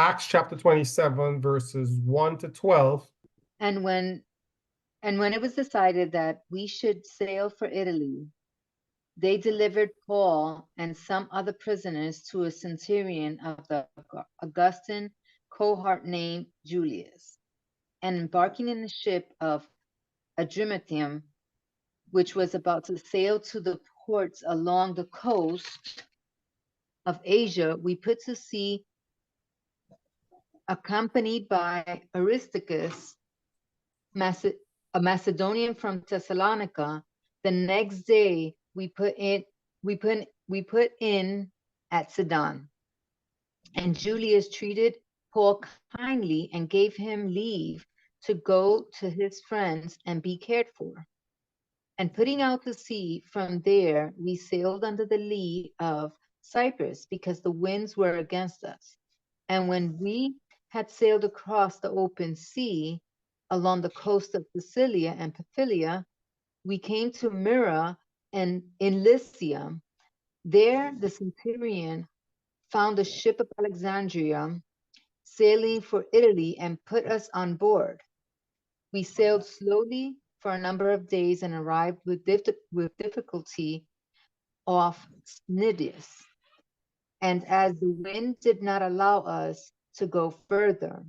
Acts chapter 27, verses 1 to 12. And when it was decided that we should sail for Italy, they delivered Paul and some other prisoners to a centurion of the Augustan cohort named Julius. And embarking in the ship of Adramyttium, which was about to sail to the ports along the coast of Asia, we put to sea, accompanied by Aristarchus, a Macedonian from Thessalonica. The next day we put in at Sidon, and Julius treated Paul kindly and gave him leave to go to his friends and be cared for. And putting out to sea from there, we sailed under the lee of Cyprus because the winds were against us. And when we had sailed across the open sea along the coast of Sicilia and Pamphylia, we came to Myra and in Lycia. There the centurion found a ship of Alexandria sailing for Italy and put us on board. We sailed slowly for a number of days and arrived with difficulty off Cnidus. And as the wind did not allow us to go further,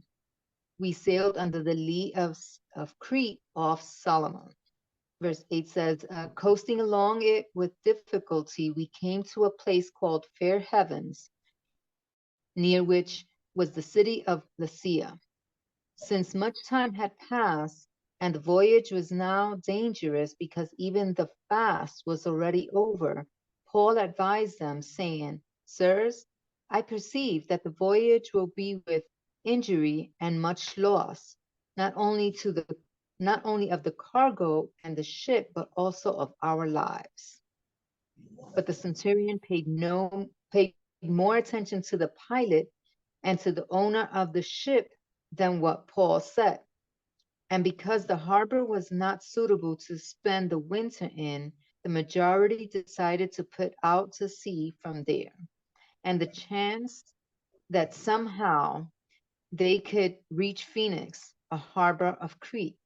we sailed under the lee of Crete off Solomon. Verse 8 says, coasting along it with difficulty, we came to a place called Fair Havens, near which was the city of Lasea. Since much time had passed, and the voyage was now dangerous because even the fast was already over, Paul advised them, saying, Sirs, I perceive that the voyage will be with injury and much loss, not only of the cargo and the ship, but also of our lives. But the centurion paid more attention to the pilot and to the owner of the ship than what Paul said. And because the harbor was not suitable to spend the winter in, the majority decided to put out to sea from there. And the chance that somehow they could reach Phoenix, a harbor of Crete,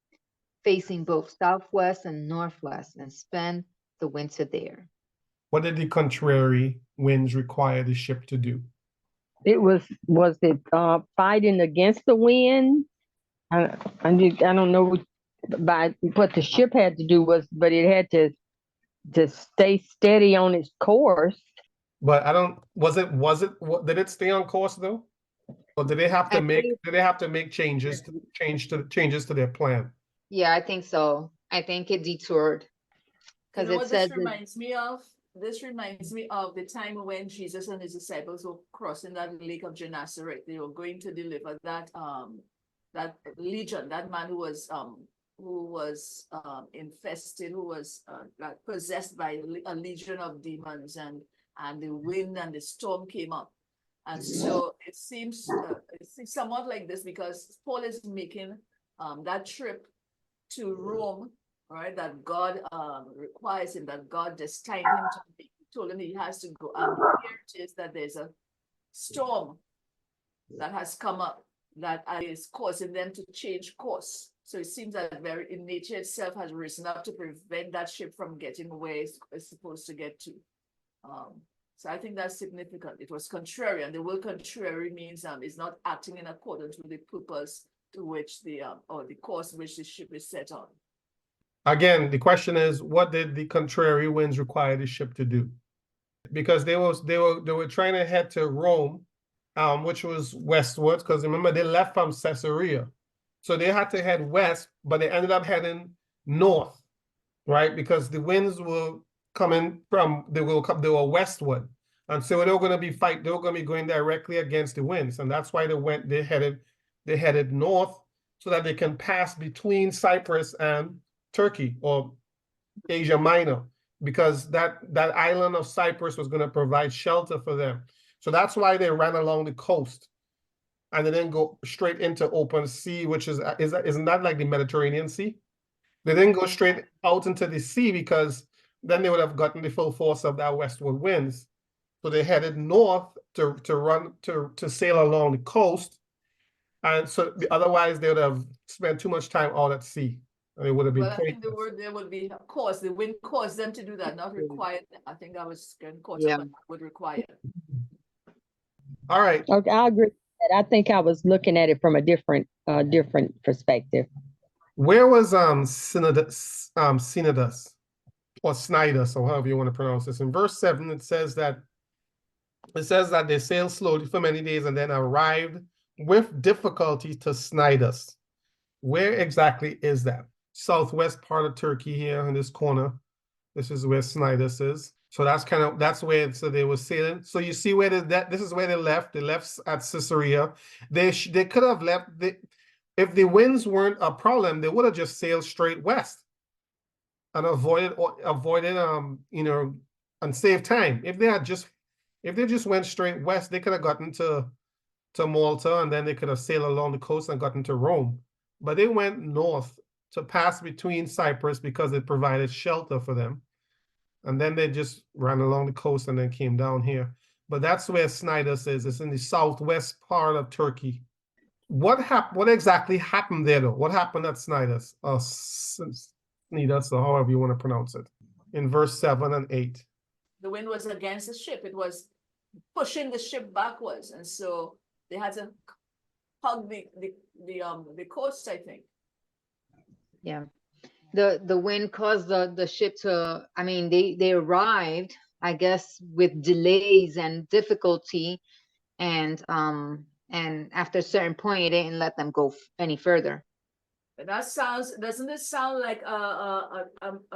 facing both southwest and northwest, and spend the winter there. What did the contrary winds require the ship to do? Was it fighting against the wind? I don't know by what the ship had to do but it had to stay steady on its course. But did it stay on course though? Or did they have to make changes to their plan? Yeah, I think so. I think it detoured. Because it says this reminds me of the time when Jesus and his disciples were crossing that lake of Gennesaret. They were going to deliver that legion, that man who was infested, who was possessed by a legion of demons, and the wind and the storm came up. And so it seems somewhat like this, because Paul is making that trip to Rome, right, that God requires him, that God destined him to be. He told him he has to go. And here it is that there's a storm that has come up that is causing them to change course. So it seems that in nature itself has risen up to prevent that ship from getting where it's supposed to get to. So I think that's significant. It was contrary, and the word contrary means it's not acting in accordance with the purpose to which or the course which the ship is set on. Again, the question is, what did the contrary winds require the ship to do? Because they were trying to head to Rome, which was westwards, because remember they left from Caesarea. So they had to head west, but they ended up heading north, right? Because the winds were coming from, they were westward. And so they were going to be going directly against the winds. And that's why they headed north so that they can pass between Cyprus and Turkey or Asia Minor, because that island of Cyprus was going to provide shelter for them. So that's why they ran along the coast and they didn't go straight into open sea, which isn't that like the Mediterranean Sea? They didn't go straight out into the sea because then they would have gotten the full force of that westward winds. So they headed north to sail along the coast And so otherwise they would have spent too much time out at sea. And it would have been Well, I think the pointless. word there would be, of course, the wind caused them to do that, not required. I think I was getting caught Yeah. up on would require. All right. Okay, I agree with that. I think I was looking at it from a different perspective. Where was Synodus or Snidus, or however you want to pronounce this? In verse 7, it says that they sailed slowly for many days and then arrived with difficulty to Snidus. Where exactly is that? Southwest part of Turkey here in this corner. This is where Snidus is. So that's where they were sailing. So you see where this is where they left. They left at Caesarea. They could have left. If the winds weren't a problem, they would have just sailed straight west and avoided and saved time. If they just went straight west, they could have gotten to Malta, and then they could have sailed along the coast and gotten to Rome. But they went north to pass between Cyprus because it provided shelter for them. And then they just ran along the coast and then came down here. But that's where Snidus is. It's in the southwest part of Turkey. What exactly happened there, though? What happened at Snidus? Snidus, or however you want to pronounce it, in verse 7 and 8. The wind was against the ship. It was pushing the ship backwards, and so they had to hug the coast, I think. Yeah. The wind caused the ship to, I mean, they arrived, I guess, with delays and difficulty, and after a certain point, it didn't let them go any further. But doesn't it sound like a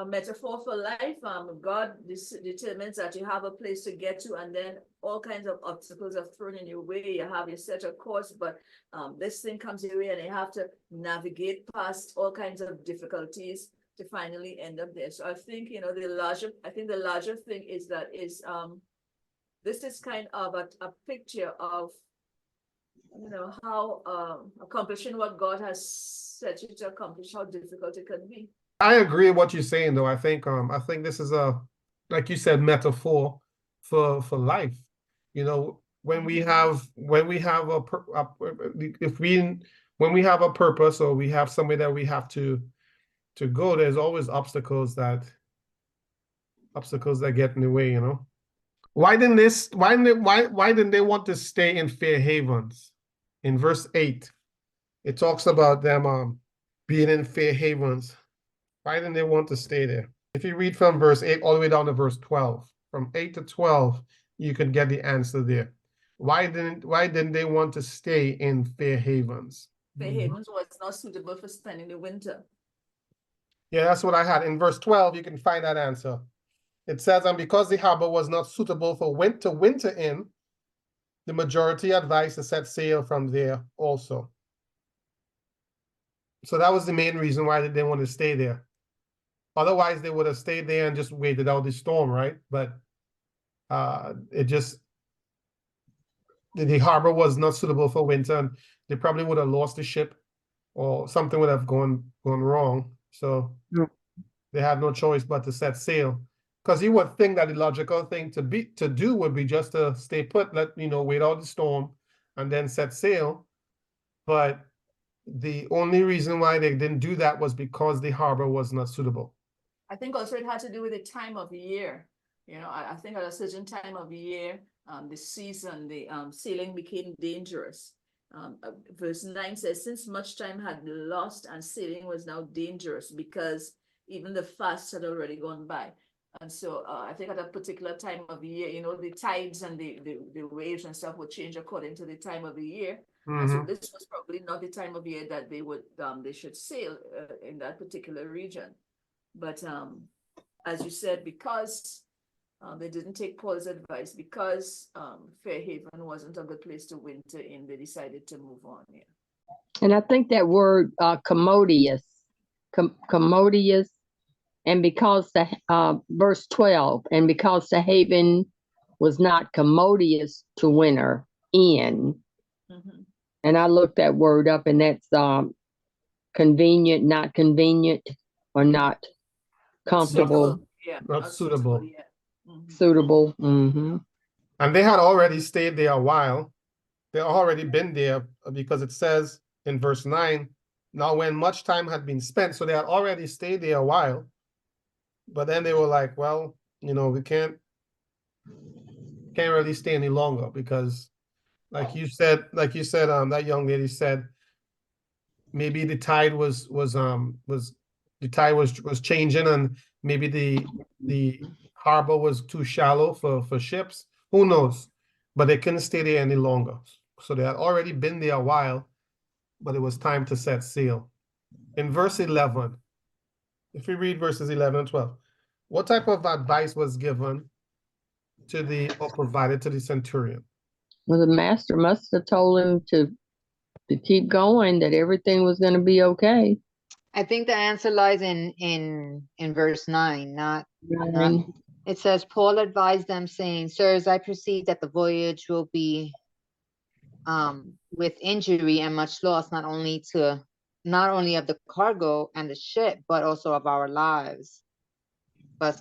metaphor for life? God determines that you have a place to get to, and then all kinds of obstacles are thrown in your way. You have your set a course, but this thing comes your way, and you have to navigate past all kinds of difficulties to finally end up there. So I think, the larger thing is that this is kind of a picture of, how accomplishing what God has set you to accomplish, how difficult it can be. I agree with what you're saying, though. I think this is like you said, metaphor for life. When we have a purpose, or we have somewhere that we have to go, there's always obstacles that get in the way. Why didn't they want to stay in Fair Havens? In verse 8, it talks about them being in Fair Havens. Why didn't they want to stay there? If you read from verse 8 all the way down to verse 12, from 8 to 12, you can get the answer there. Why didn't they want to stay in Fair Havens? Fair Havens was not suitable for spending the winter. Yeah, that's what I had. In verse 12, you can find that answer. It says, and because the harbor was not suitable for winter in, the majority advised to set sail from there also. So that was the main reason why they didn't want to stay there. Otherwise, they would have stayed there and just waited out the storm, right? But the harbor was not suitable for winter, and they probably would have lost the ship, or something would have gone wrong. So they had no choice but to set sail. Because you would think that the logical thing to do would be just to stay put, wait out the storm, and then set sail. But the only reason why they didn't do that was because the harbor was not suitable. I think also it had to do with the time of year. I think at a certain time of year, the season, the sailing became dangerous. Verse 9 says, since much time had lost and sailing was now dangerous because even the fast had already gone by. And so I think at a particular time of the year, the tides and the waves and stuff would change according to the time of the year. And so this was probably not the time of year that they should sail in that particular region. But as you said, because they didn't take Paul's advice, because Fair Haven wasn't a good place to winter in, they decided to move on. Yeah. And I think that word commodious, and because the verse 12, and because the haven was not commodious to winter in. And I looked that word up, and that's convenient, not convenient, or not comfortable. Not suitable. Suitable. Mm-hmm. And they had already stayed there a while. They already been there, because it says in verse 9, now when much time had been spent, so they had already stayed there a while, but then they were like, well, we can't really stay any longer because like you said, that young lady said, maybe the tide was changing, and maybe the harbor was too shallow for ships. Who knows? But they couldn't stay there any longer. So they had already been there a while, but it was time to set sail. In verse 11, if we read verses 11 and 12, what type of advice was given or provided to the centurion? Well, the master must have told him to keep going, that everything was going to be okay. I think the answer lies in verse 9, not. It says, Paul advised them, saying, Sirs, I perceive that the voyage will be with injury and much loss, not only of the cargo and the ship, but also of our lives. But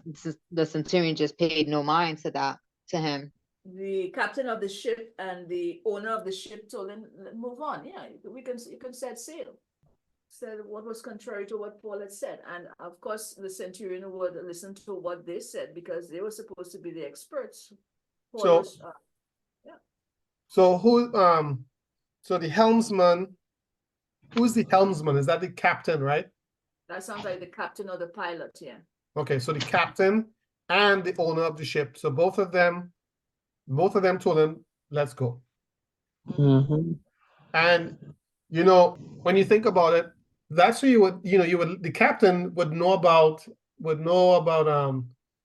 the centurion just paid no mind to him. The captain of the ship and the owner of the ship told him, move on. Yeah, you can set sail. Said what was contrary to what Paul had said. And of course, the centurion would listen to what they said because they were supposed to be the experts. So the helmsman, who's the helmsman? Is that the captain, right? That sounds like the captain or the pilot, yeah. Okay, so the captain and the owner of the ship. So both of them told him, let's go. Mm-hmm. And when you think about it, that's who the captain would know about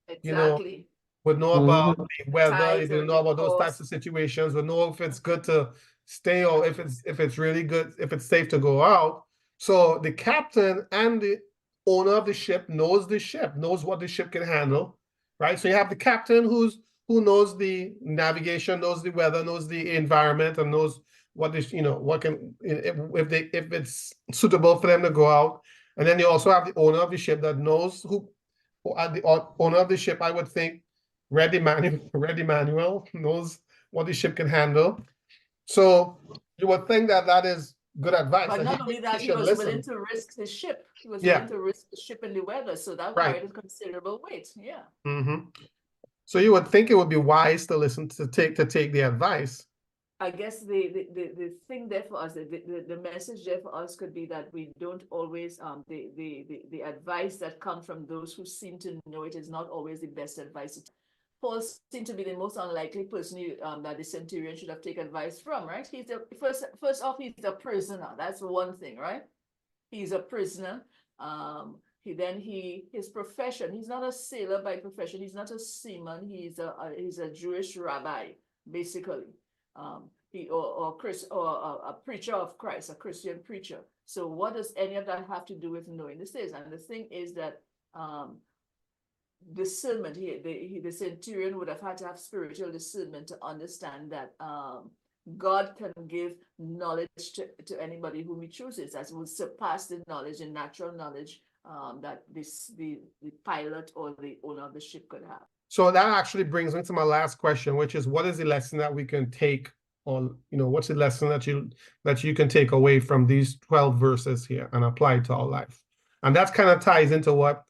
Exactly. would know about the weather, Tides he would or know the about those course. types of situations, would know if it's good to stay or if it's really good, if it's safe to go out. So the captain and the owner of the ship knows what the ship can handle, right? So you have the captain who knows the navigation, knows the weather, knows the environment, and knows what is, what can, if it's suitable for them to go out. And then you also have the owner of the ship that knows the owner of the ship, I would think, read the manual, knows what the ship can handle. So you would think that is good advice. But not only that, he was willing to risk his ship. He was willing to risk the ship in the weather. So that carried considerable weight. Yeah. Mm-hmm. So you would think it would be wise to listen to take the advice. I guess the thing there for us, the message there for us could be that we don't always the advice that comes from those who seem to know it is not always the best advice. Paul seemed to be the most unlikely person that the centurion should have taken advice from, right? He's first off, he's a prisoner. That's one thing, right? He's a prisoner. His profession, he's not a sailor by profession. He's not a seaman. He's a Jewish rabbi, basically. Or a preacher of Christ, a Christian preacher. So what does any of that have to do with knowing the states? And the thing is that discernment, the centurion would have had to have spiritual discernment to understand that God can give knowledge to anybody whom he chooses, as would surpass the knowledge and natural knowledge that the pilot or the owner of the ship could have. So that actually brings me to my last question, which is, what is the lesson that we can take on, what's the lesson that you can take away from these 12 verses here and apply to our life? And that kind of ties into what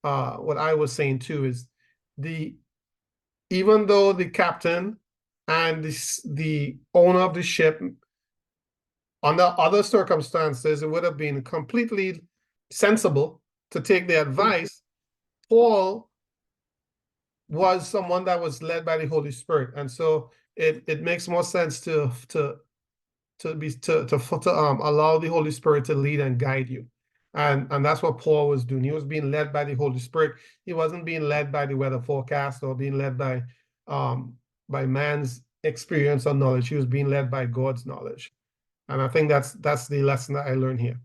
I was saying too, is even though the captain and the owner of the ship, under other circumstances, it would have been completely sensible to take the advice, Paul was someone that was led by the Holy Spirit, and so it makes more sense to allow the Holy Spirit to lead and guide you, and that's what Paul was doing. He was being led by the Holy Spirit. He wasn't being led by the weather forecast or being led by man's experience or knowledge. He was being led by God's knowledge, and I think that's the lesson that I learned here.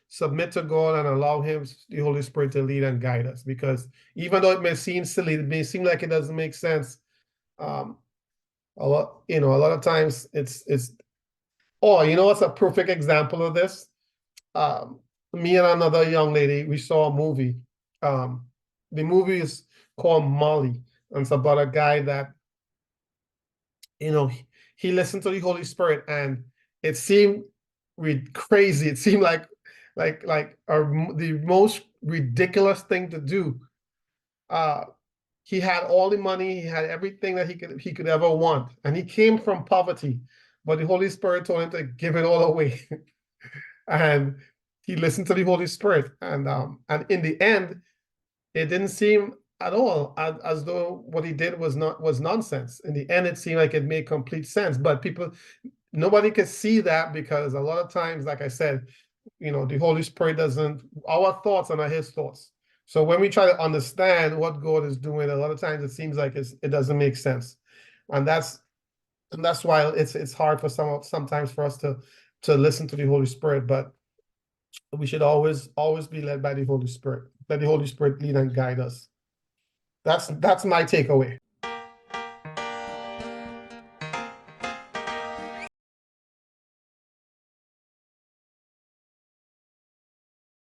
Submit to God and allow him, the Holy Spirit, to lead and guide us, because even though it may seem silly, it may seem like it doesn't make sense, a lot of times it's what's a perfect example of this? Me and another young lady, we saw a movie. The movie is called Molly, and it's about a guy that he listened to the Holy Spirit, and it seemed crazy. It seemed like the most ridiculous thing to do. He had all the money, he had everything that he could ever want, and he came from poverty, but the Holy Spirit told him to give it all away. And he listened to the Holy Spirit, and in the end, it didn't seem at all as though what he did was nonsense. In the end, it seemed like it made complete sense. But nobody could see that, because a lot of times, like I said, the Holy Spirit doesn't. Our thoughts are not His thoughts. So when we try to understand what God is doing, a lot of times it seems like it doesn't make sense, and that's why it's hard for sometimes for us to listen to the Holy Spirit. But we should always be led by the Holy Spirit. Let the Holy Spirit lead and guide us. That's my takeaway.